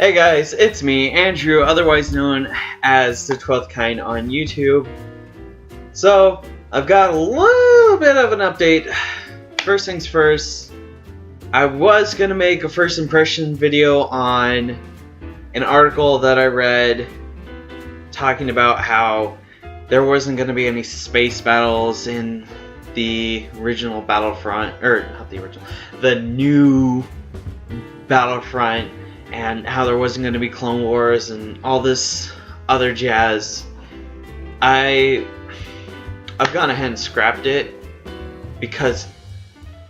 Hey guys, it's me, Andrew, otherwise known as the 12th Kind on YouTube. So, I've got a little bit of an update. First things first, I was going to make a first impression video on an article that I read talking about how there wasn't going to be any space battles in the original Battlefront, or not the original, the new Battlefront, and how there wasn't going to be Clone Wars and all this other jazz. I've gone ahead and scrapped it because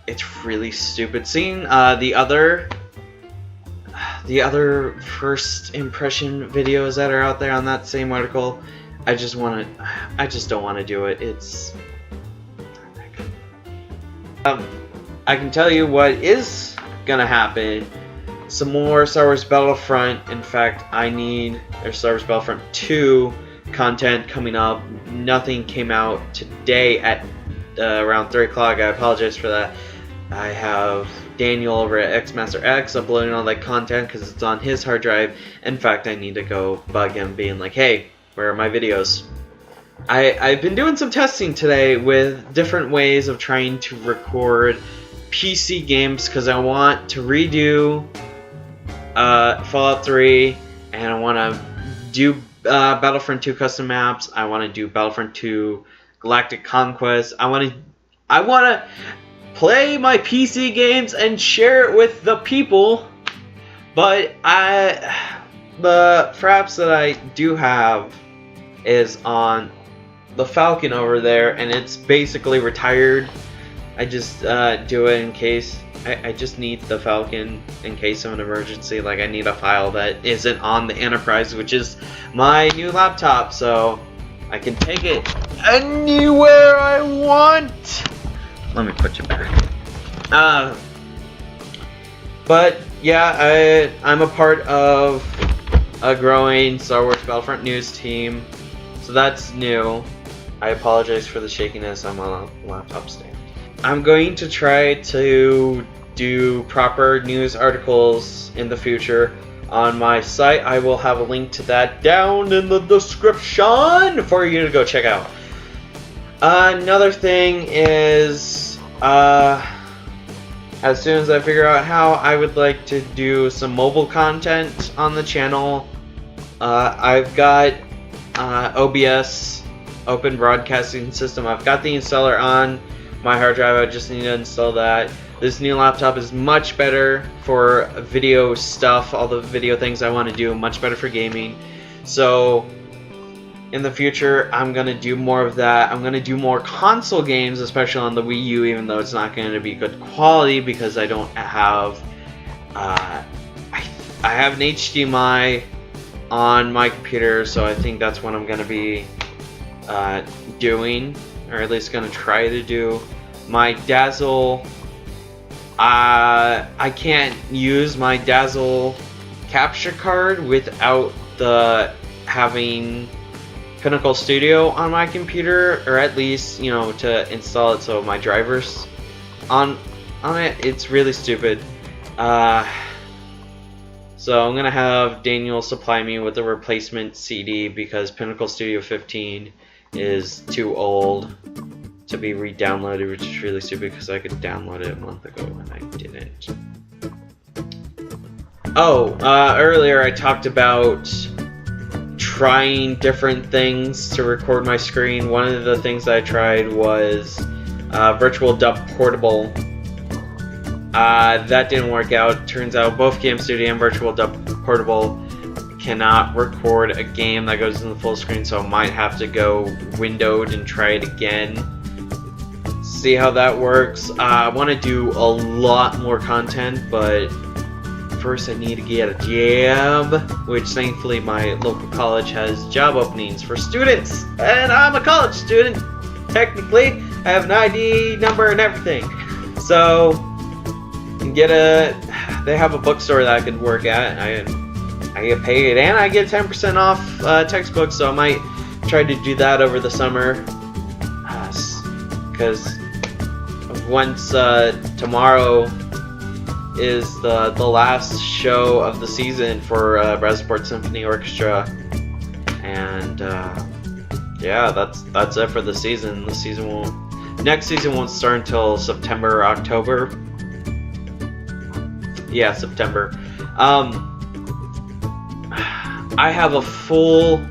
it's really stupid. Seeing the other first impression videos that are out there on that same article, I just don't want to do it. It's I can tell you what is gonna happen. Some more Star Wars Battlefront. In fact, there's Star Wars Battlefront 2 content coming up. Nothing came out today at around 3 o'clock. I apologize for that. I have Daniel over at Xmaster X uploading all that content because it's on his hard drive. In fact, I need to go bug him, being like, hey, where are my videos? I've been doing some testing today with different ways of trying to record PC games because I want to redo Fallout 3, and I want to do Battlefront 2 custom maps. I want to do Battlefront 2 Galactic Conquest. I want to play my PC games and share it with the people. But the fraps that I do have is on the Falcon over there, and it's basically retired. I just do it in case. I just need the Falcon in case of an emergency. Like, I need a file that isn't on the Enterprise, which is my new laptop, so I can take it anywhere I want. Let me put you back. But yeah, I'm a part of a growing Star Wars Battlefront news team, so that's new. I apologize for the shakiness. I'm on a laptop stand. I'm going to try to do proper news articles in the future on my site. I will have a link to that down in the description for you to go check out. Another thing is, as soon as I figure out how, I would like to do some mobile content on the channel. I've got OBS, Open Broadcasting System. I've got the installer on my hard drive. I just need to install that. This new laptop is much better for video stuff, all the video things I want to do, much better for gaming. So in the future, I'm going to do more of that. I'm going to do more console games, especially on the Wii U, even though it's not going to be good quality because I don't have I have an HDMI on my computer, so I think that's what I'm going to be doing, or at least going to try to do. My Dazzle, I can't use my Dazzle capture card without having Pinnacle Studio on my computer, or at least, to install it so my driver's on it. It's really stupid. So I'm gonna have Daniel supply me with a replacement CD because Pinnacle Studio 15 is too old to be re-downloaded, which is really stupid because I could download it a month ago and I didn't. Oh, earlier I talked about trying different things to record my screen. One of the things I tried was Virtual Dub Portable. That didn't work out. Turns out both Game Studio and Virtual Dub Portable cannot record a game that goes in the full screen, so I might have to go windowed and try it again. See how that works. I want to do a lot more content, but first I need to get a job, which thankfully my local college has job openings for students, and I'm a college student. Technically, I have an ID number and everything. So, they have a bookstore that I could work at. I get paid, and I get 10% off textbooks, so I might try to do that over the summer. Because once tomorrow is the last show of the season for Brasport Symphony Orchestra, and yeah, that's it for the season. Next season won't start until September or October. Yeah, September. I have a full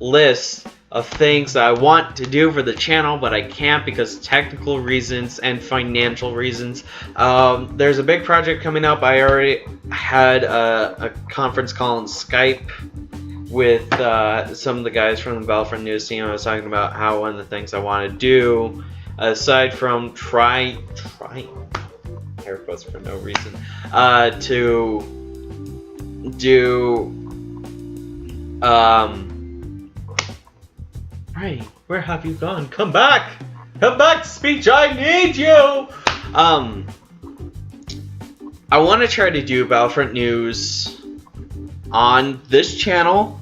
list of things that I want to do for the channel, but I can't because of technical reasons and financial reasons. There's a big project coming up. I already had a conference call on Skype with some of the guys from the Battlefront news team. I was talking about how one of the things I want to do, aside from trying air quotes for no reason, to do Right, where have you gone? Come back! Come back, speech! I need you! I want to try to do Battlefront news on this channel,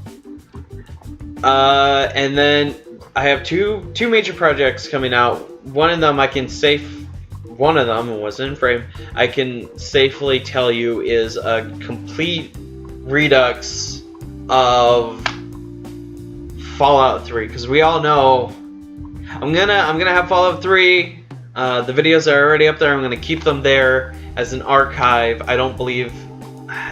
and then I have two major projects coming out. One of them was in frame. I can safely tell you is a complete redux of Fallout 3, because we all know I'm gonna have Fallout 3. The videos are already up there. I'm gonna keep them there as an archive. I don't believe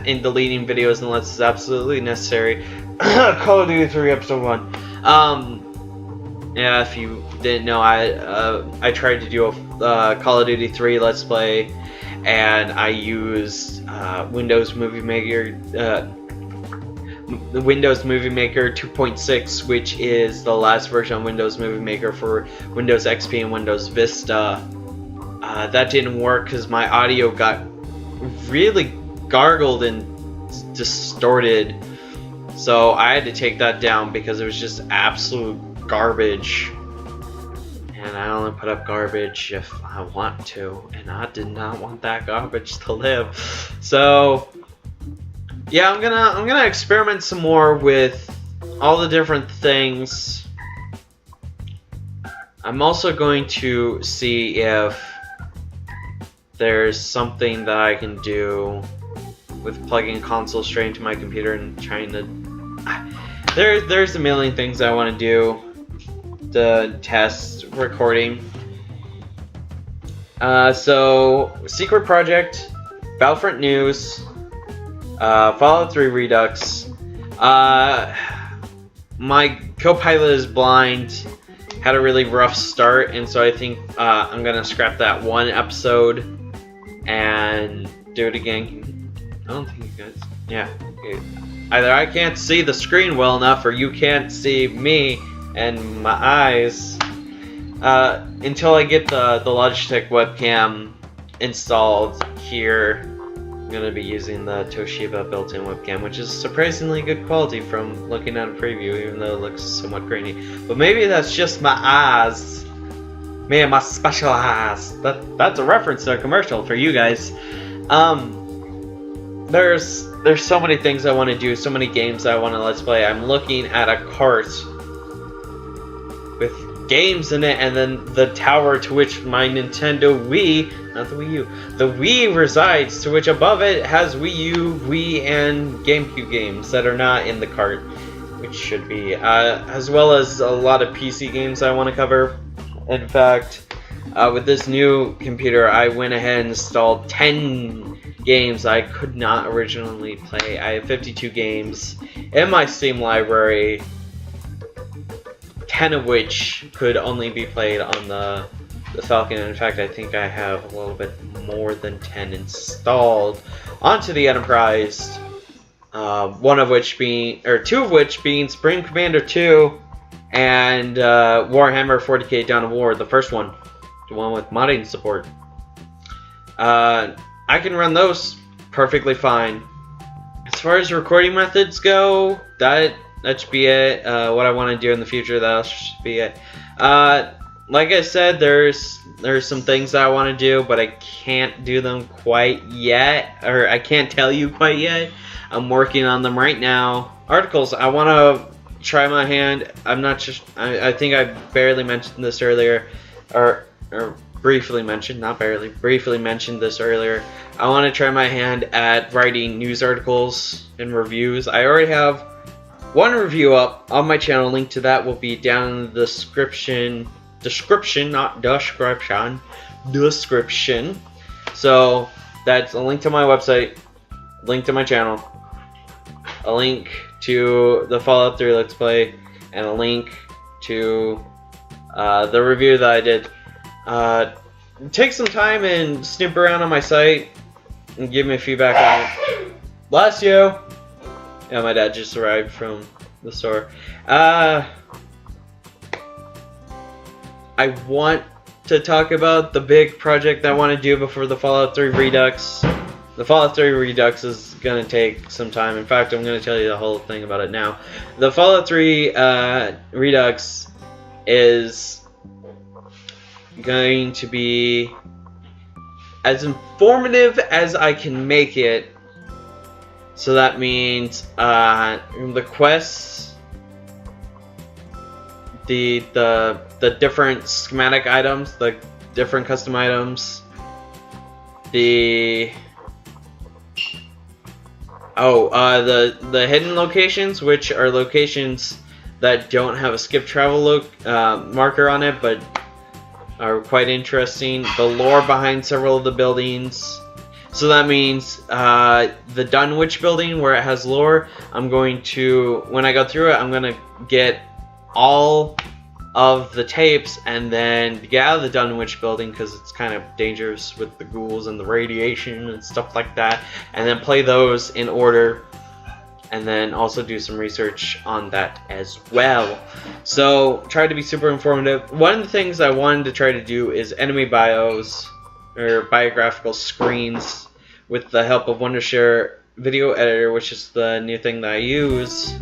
in deleting videos unless it's absolutely necessary. Call of Duty 3 Episode 1. Yeah, if you didn't know, I tried to do a Call of Duty 3 Let's Play, and I used Windows Movie Maker. The Windows Movie Maker 2.6, which is the last version of Windows Movie Maker for Windows XP and Windows Vista. That didn't work because my audio got really gargled and distorted, so I had to take that down because it was just absolute garbage, and I only put up garbage if I want to, and I did not want that garbage to live. So yeah, I'm gonna experiment some more with all the different things. I'm also going to see if there's something that I can do with plugging console straight into my computer and trying to. There's a million things I want to do to test recording. So secret project, Battlefront news. Fallout 3 Redux. My co-pilot is blind. Had a really rough start, and so I think I'm gonna scrap that one episode and do it again. I don't think you guys. Yeah. Either I can't see the screen well enough, or you can't see me and my eyes. Until I get the Logitech webcam installed here. I'm going to be using the Toshiba built-in webcam, which is surprisingly good quality from looking at a preview, even though it looks somewhat grainy. But maybe that's just my eyes. Me and my special eyes. That's a reference to a commercial for you guys. There's so many things I want to do, so many games I want to let's play. I'm looking at a cart with games in it, and then the tower to which my Nintendo Wii, not the Wii U, the Wii resides, to which above it has Wii U, Wii, and GameCube games that are not in the cart, which should be, as well as a lot of PC games I want to cover. In fact, with this new computer, I went ahead and installed 10 games I could not originally play. I have 52 games in my Steam library, 10 of which could only be played on the Falcon. In fact, I think I have a little bit more than 10 installed onto the Enterprise. Two of which being Supreme Commander 2 and Warhammer 40k Dawn of War, the first one, the one with modding support. I can run those perfectly fine. As far as recording methods go, that should be it. What I want to do in the future, that should be it. Like I said, there's some things that I want to do, but I can't do them quite yet, or I can't tell you quite yet. I'm working on them right now. Articles, I want to try my hand. I'm not just. I think I barely mentioned this earlier, or briefly mentioned, not barely, briefly mentioned this earlier. I want to try my hand at writing news articles and reviews. I already have one review up on my channel. Link to that will be down in the description, not description, description. So that's a link to my website, link to my channel, a link to the Fallout 3 Let's Play, and a link to the review that I did. Take some time and snip around on my site and give me feedback on it. Bless you! Yeah, my dad just arrived from the store. I want to talk about the big project I want to do before the Fallout 3 Redux. The Fallout 3 Redux is going to take some time. In fact, I'm going to tell you the whole thing about it now. The Fallout 3 Redux is going to be as informative as I can make it. So that means the quests, the different schematic items, the different custom items, the hidden locations, which are locations that don't have a skip travel marker on it, but are quite interesting. The lore behind several of the buildings. So that means the Dunwich building, where it has lore, I'm going to, when I go through it, I'm going to get all of the tapes and then get out of the Dunwich building because it's kind of dangerous with the ghouls and the radiation and stuff like that, and then play those in order, and then also do some research on that as well. So try to be super informative. One of the things I wanted to try to do is enemy bios, or biographical screens, with the help of Wondershare Video Editor, which is the new thing that I use.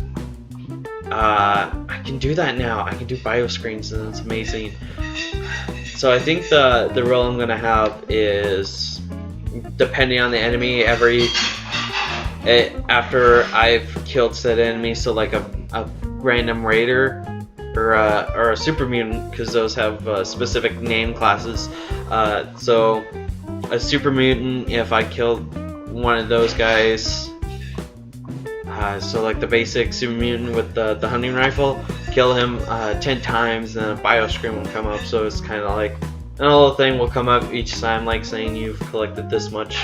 I can do that now. I can do bio screens, and it's amazing. So I think the role I'm gonna have is, depending on the enemy, after I've killed said enemy, so like a random raider or a super mutant, because those have specific name classes. So a super mutant, if I killed one of those guys, so like the basic super mutant with the hunting rifle, kill him 10 times, and then a bio screen will come up. So it's kind of like a little thing will come up each time, like saying you've collected this much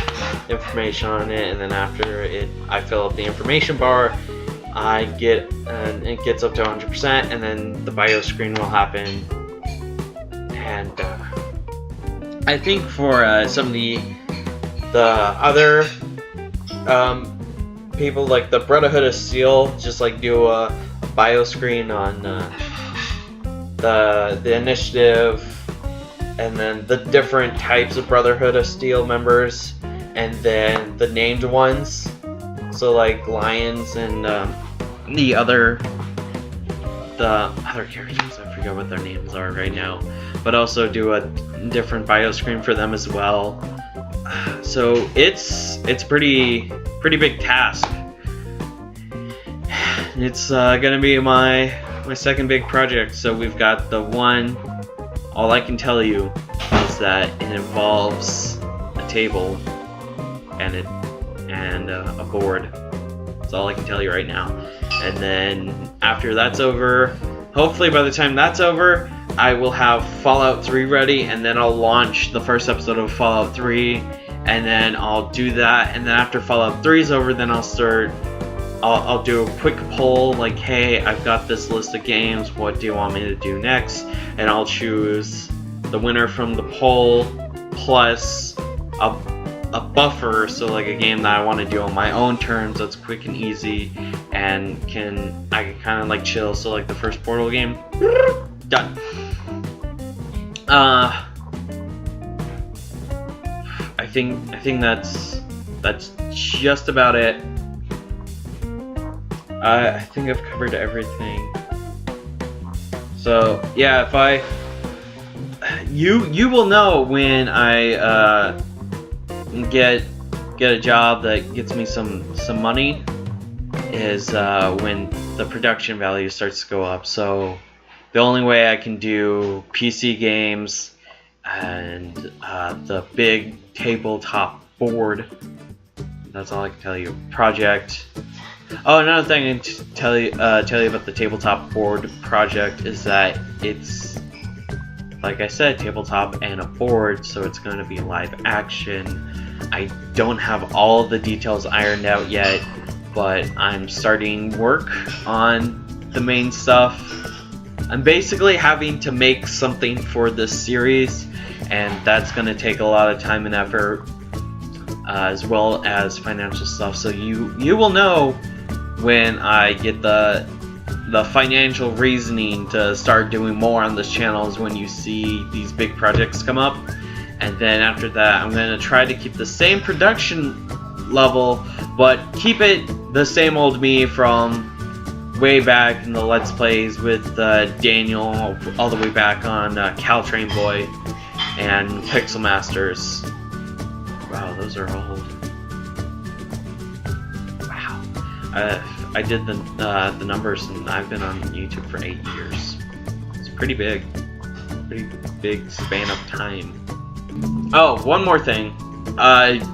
information on it, and then after I fill up the information bar, I get it gets up to 100%, and then the bio screen will happen. And I think for some of the other people, like the Brotherhood of Steel, just like do a bio screen on the initiative, and then the different types of Brotherhood of Steel members, and then the named ones, so like Lions and the other characters. I forget what their names are right now, but also do a different bio screen for them as well. So it's pretty big task. It's gonna be my second big project. So we've got the one. All I can tell you is that it involves a table and a board. That's all I can tell you right now. And then after that's over, hopefully by the time that's over, I will have Fallout 3 ready, and then I'll launch the first episode of Fallout 3, and then I'll do that, and then after Fallout 3 is over, then I'll do a quick poll, like, hey, I've got this list of games, what do you want me to do next? And I'll choose the winner from the poll, plus a buffer, so like a game that I want to do on my own terms, that's quick and easy, and I can kind of like chill. So like the first Portal game, done. I think that's just about it. I think I've covered everything. So yeah, you will know when I get a job that gets me some money is when the production value starts to go up. So the only way I can do PC games and the big tabletop board. That's all I can tell you. Project. Oh, another thing I can tell you about the tabletop board project is that it's, like I said, tabletop and a board, so it's going to be live action. I don't have all the details ironed out yet, but I'm starting work on the main stuff. I'm basically having to make something for this series, and that's going to take a lot of time and effort, as well as financial stuff. So you will know when I get the financial reasoning to start doing more on this channel is when you see these big projects come up. And then after that, I'm going to try to keep the same production level, but keep it the same old me from way back in the Let's Plays with Daniel, all the way back on Caltrain Boy and Pixel Masters. Wow, those are old. Wow. I did the numbers, and I've been on YouTube for 8 years. It's pretty big span of time. Oh, one more thing.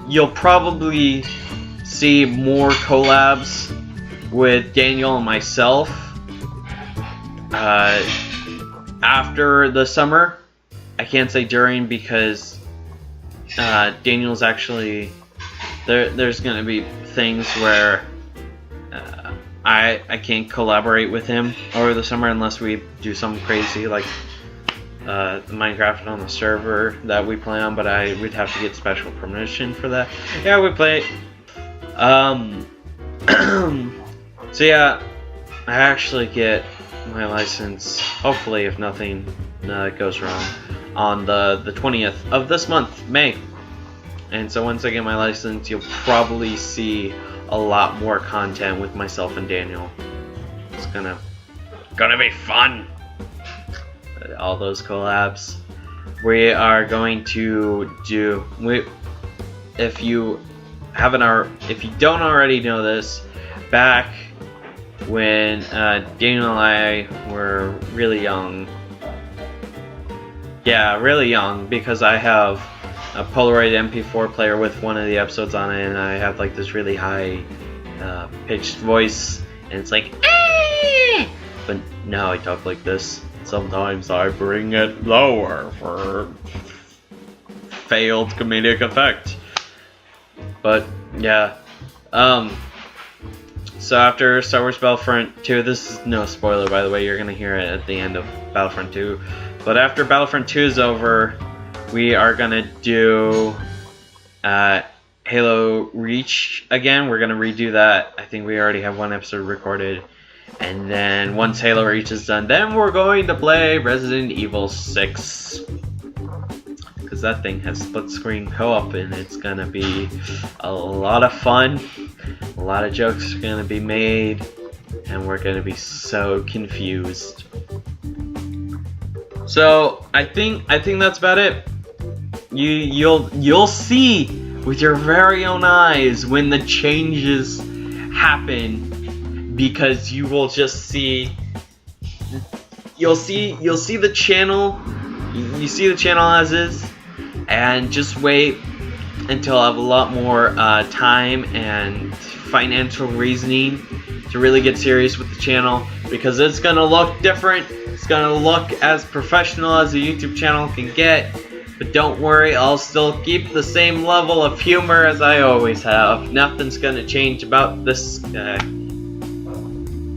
You'll probably see more collabs with Daniel and myself after the summer. I can't say during, because Daniel's actually there's gonna be things where I can't collaborate with him over the summer unless we do something crazy like Minecraft on the server that we play on, but we'd have to get special permission for that. Yeah, we play. So yeah, I actually get my license, hopefully if nothing goes wrong, on the 20th of this month, May. And so once I get my license, you'll probably see a lot more content with myself and Daniel. It's gonna be fun. All those collabs. We are going to do. If you don't already know this, back when Daniel and I were really young. Yeah, really young, because I have a Polaroid MP4 player with one of the episodes on it, and I have like this really high pitched voice, and it's like, eh! But now I talk like this. Sometimes I bring it lower for failed comedic effect. But yeah, so after Star Wars Battlefront 2, this is no spoiler by the way, you're gonna hear it at the end of Battlefront 2. But after Battlefront 2 is over, we are gonna do Halo Reach again. We're gonna redo that. I think we already have one episode recorded. And then once Halo Reach is done, then we're going to play Resident Evil 6. Because that thing has split screen co-op, and it's gonna be a lot of fun. A lot of jokes are gonna be made, and we're gonna be so confused. So I think that's about it. You'll see with your very own eyes when the changes happen, because you will just see. You'll see the channel. You see the channel as is, and just wait until I have a lot more time and financial reasoning to really get serious with the channel, because it's gonna look different. It's gonna look as professional as a YouTube channel can get. But don't worry, I'll still keep the same level of humor as I always have. Nothing's gonna change about this guy.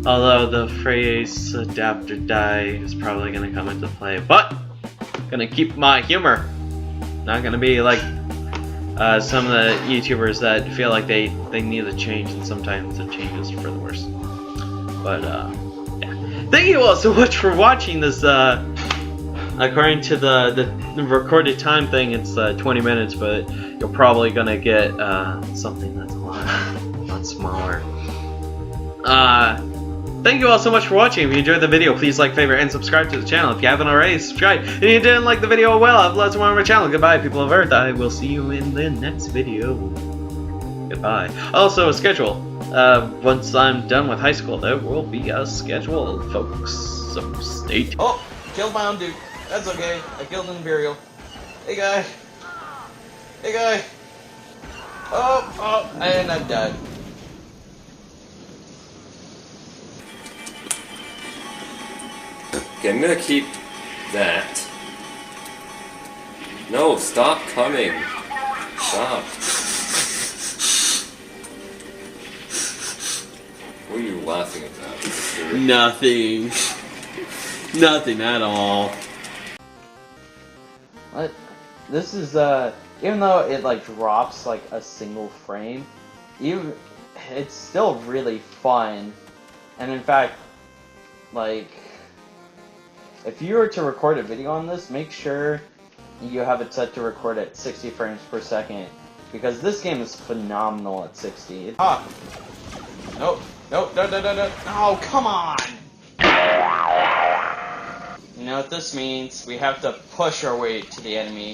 Although the phrase adapt or die is probably gonna come into play. But I'm gonna keep my humor. Not gonna be like some of the YouTubers that feel like they need a change, and sometimes the change is for the worse. But yeah. Thank you all so much for watching this. According to the recorded time thing, it's 20 minutes, but you're probably gonna get something that's a lot smaller. Thank you all so much for watching. If you enjoyed the video, please like, favorite, and subscribe to the channel. If you haven't already, subscribe. And if you didn't like the video, well, I've lots more on my channel. Goodbye, people of Earth. I will see you in the next video. Goodbye. Also, a schedule. Once I'm done with high school, there will be a schedule, folks. So stay tuned. Oh, killed my own dude. That's okay. I killed an Imperial. Hey guy. Hey guy. Oh, and I'm dead. Okay, I'm gonna keep that. No, stop coming. Stop. What are you laughing about? Nothing. Nothing at all. What? This is even though it like drops like a single frame, it's still really fun. And in fact, like if you were to record a video on this, make sure you have it set to record at 60 frames per second, because this game is phenomenal at 60. Ah! Nope. Nope. No, no, no, no. Oh, come on! You know what this means? We have to push our way to the enemy.